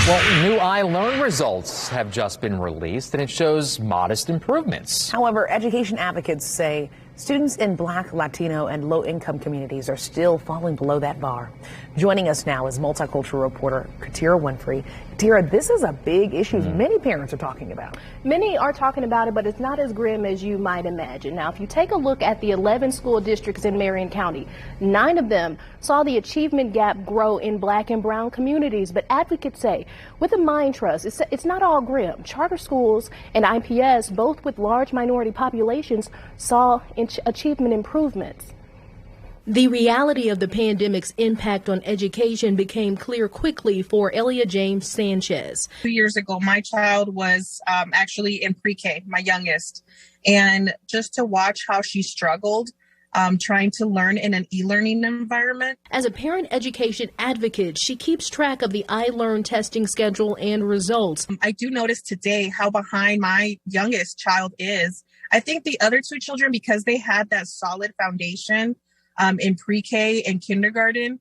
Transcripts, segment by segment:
Well, new ILearn results have just been released, and it shows modest improvements. However, education advocates say students in Black, Latino, and low-income communities are still falling below that bar. Joining us now is multicultural reporter Katira Winfrey. Katira, this is a big issue many parents are talking about. Many are talking about it, but it's not as grim as you might imagine. Now, if you take a look at the 11 school districts in Marion County, 9 of them saw the achievement gap grow in Black and brown communities. But advocates say, with the Mind Trust, it's not all grim. Charter schools and IPS, both with large minority populations, saw achievement improvements. The reality of the pandemic's impact on education became clear quickly for Elia James Sanchez. 2 years ago, my child was actually in pre-K, my youngest, and just to watch how she struggled trying to learn in an e-learning environment. As a parent education advocate, she keeps track of the ILearn testing schedule and results. I do notice today how behind my youngest child is. I think the other 2 children, because they had that solid foundation in pre-K and kindergarten,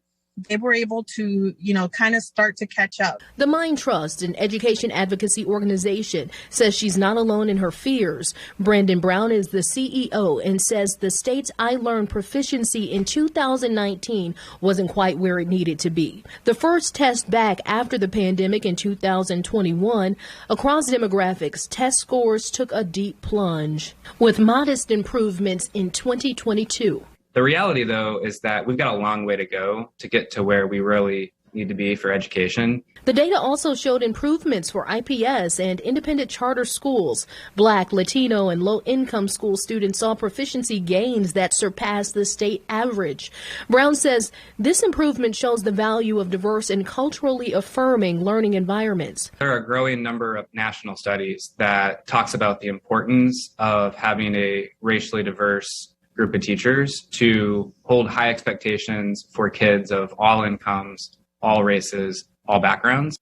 they were able to, kind of start to catch up. The Mind Trust, an education advocacy organization, says she's not alone in her fears. Brandon Brown is the CEO and says the state's ILearn proficiency in 2019 wasn't quite where it needed to be. The first test back after the pandemic in 2021, across demographics, test scores took a deep plunge, with modest improvements in 2022. The reality, though, is that we've got a long way to go to get to where we really need to be for education. The data also showed improvements for IPS and independent charter schools. Black, Latino, and low-income school students saw proficiency gains that surpassed the state average. Brown says this improvement shows the value of diverse and culturally affirming learning environments. There are a growing number of national studies that talks about the importance of having a racially diverse group of teachers to hold high expectations for kids of all incomes, all races, all backgrounds.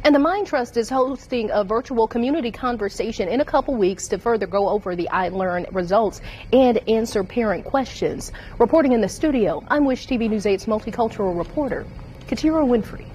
And the Mind Trust is hosting a virtual community conversation in a couple weeks to further go over the ILearn results and answer parent questions. Reporting in the studio, I'm Wish TV News 8's multicultural reporter, Katira Winfrey.